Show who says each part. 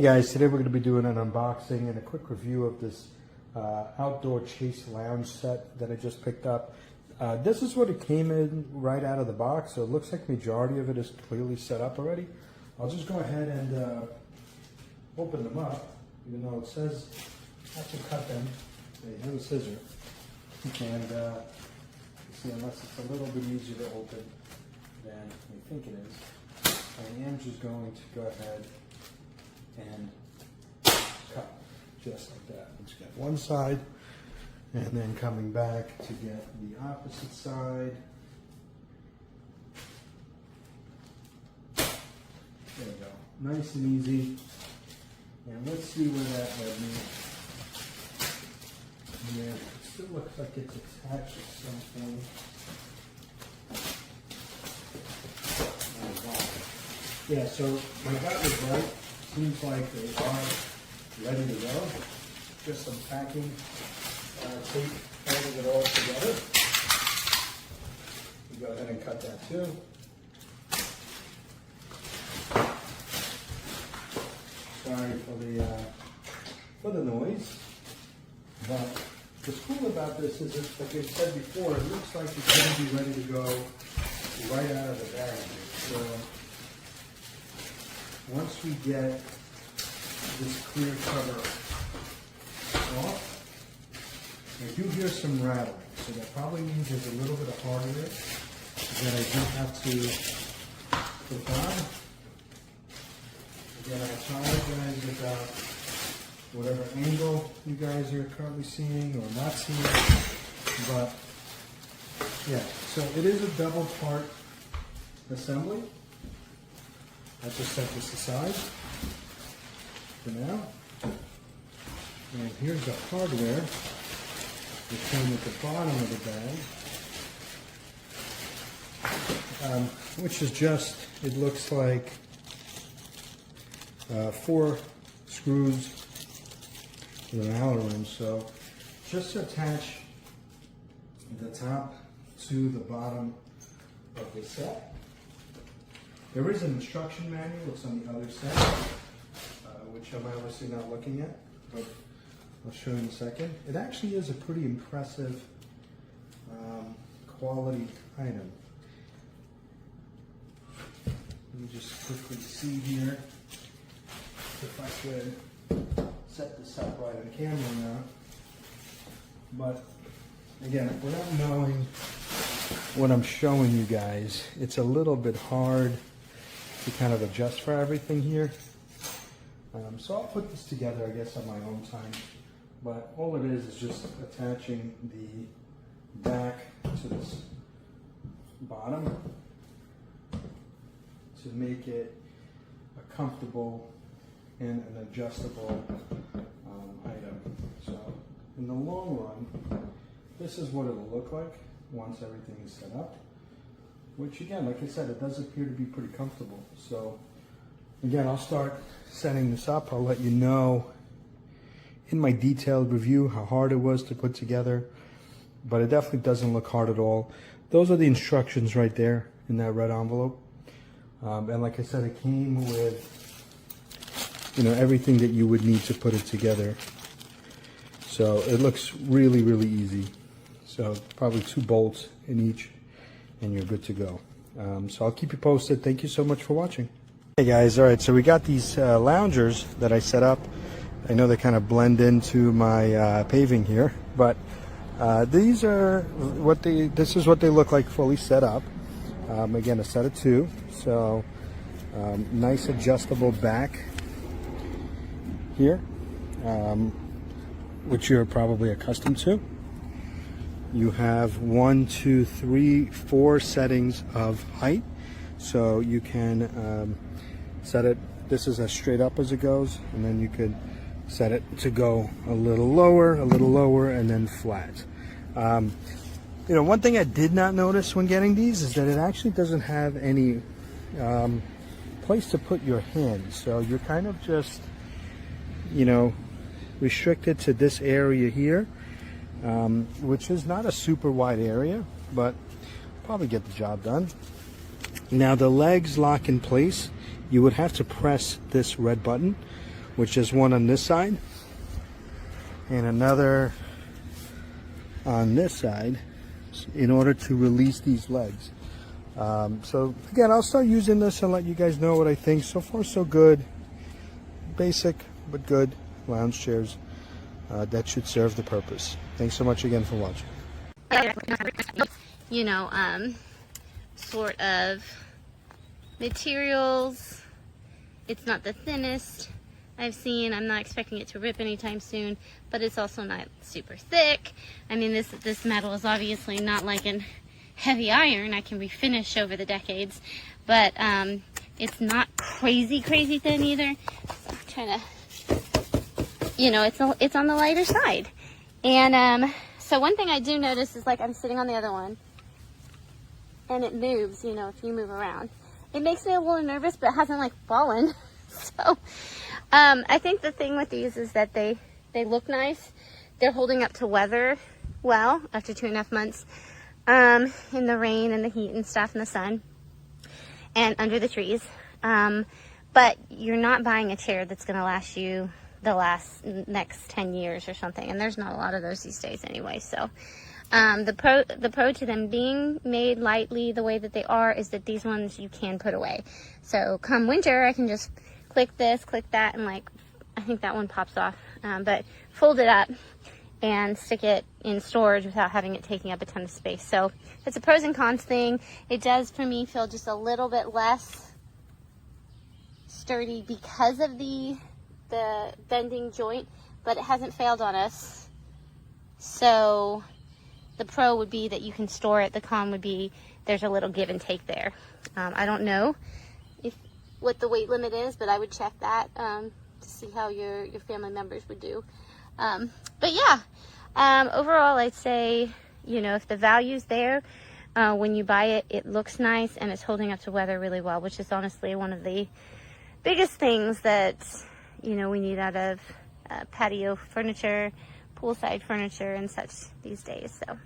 Speaker 1: Hey guys, today we're going to be doing an unboxing and a quick review of this outdoor Chaise lounge set that I just picked up. This is what it came in right out of the box, so it looks like the majority of it is clearly set up already. I'll just go ahead and open them up, even though it says I have to cut them. They have a scissor, and you see, unless it's a little bit easier to open than you think it is, I am just going to go ahead and cut just like that. Let's get one side and then coming back to get the opposite side. There we go. Nice and easy. And let's see where that led me. Yeah, it still looks like it's attached to something. Oh, wow. Yeah, so my gut was right. Seems like they are ready to go. Just some packing tape holding it all together. We'll go ahead and cut that too. Sorry for the noise, but what's cool about this is, like I said before, it looks like it's going to be ready to go right out of the bag. So once we get this clear cover off, I do hear some rattling, so that probably means there's a little bit of hardware that I do have to put on. Again, I apologize about whatever angle you guys are currently seeing or not seeing, but yeah, so it is a double part assembly. I'll just set this aside for now. And here's the hardware that came at the bottom of the bag, which is just, it looks like 4 screws with an Allen rim. So just to attach the top to the bottom of the set. There is an instruction manual. It's on the other side, which I'm obviously not looking at, but I'll show you in a second. It actually is a pretty impressive quality item. Let me just quickly see here if I could set this up right on camera now. But again, without knowing what I'm showing you guys, it's a little bit hard to kind of adjust for everything here. So I'll put this together, I guess, on my own time. But all it is just attaching the back to this bottom to make it a comfortable and an adjustable item. So in the long run, this is what it'll look like once everything is set up. Which again, like I said, it does appear to be pretty comfortable. So again, I'll start setting this up. I'll let you know in my detailed review how hard it was to put together, but it definitely doesn't look hard at all. Those are the instructions right there in that red envelope. And like I said, it came with, you know, everything that you would need to put it together. So it looks really, really easy. So probably 2 bolts in each, and you're good to go. So I'll keep you posted. Thank you so much for watching. Hey guys, all right, so we got these loungers that I set up. I know they kind of blend into my paving here, but these are what this is what they look like fully set up. Again, a set of 2, so nice adjustable back here, which you're probably accustomed to. You have 1, 2, 3, 4 settings of height, so you can set it. This is as straight up as it goes, and then you could set it to go a little lower, and then flat. You know, one thing I did not notice when getting these is that it actually doesn't have any place to put your hand, so you're kind of just, you know, restricted to this area here. Which is not a super wide area, but probably get the job done. Now the legs lock in place. You would have to press this red button, which is one on this side and another on this side in order to release these legs. So again, I'll start using this and let you guys know what I think. So far so good. Basic but good lounge chairs that should serve the purpose. Thanks so much again for watching.
Speaker 2: You know, sort of materials. It's not the thinnest I've seen. I'm not expecting it to rip anytime soon, but it's also not super thick. I mean, this metal is obviously not like an heavy iron. I can refinish over the decades, but it's not crazy thin either. So I'm trying to, you know, it's on the lighter side. And so one thing I do notice is, like, I'm sitting on the other one and it moves, you know, if you move around. It makes me a little nervous, but it hasn't like fallen. So I think the thing with these is that they look nice. They're holding up to weather well after 2.5 months in the rain and the heat and stuff and the sun and under the trees. But you're not buying a chair that's going to last you the next 10 years or something. And there's not a lot of those these days anyway. So the pro to them being made lightly the way that they are is that these ones you can put away. So come winter, I can just click this, click that, and like, I think that one pops off, but fold it up and stick it in storage without having it taking up a ton of space. So it's a pros and cons thing. It does, for me, feel just a little bit less sturdy because of the bending joint, but it hasn't failed on us. So the pro would be that you can store it. The con would be there's a little give and take there. I don't know what the weight limit is, but I would check that to see how your family members would do. But yeah, overall, I'd say, you know, if the value's there, when you buy it, it looks nice and it's holding up to weather really well, which is honestly one of the biggest things that, you know, we need out of patio furniture, poolside furniture and such these days. So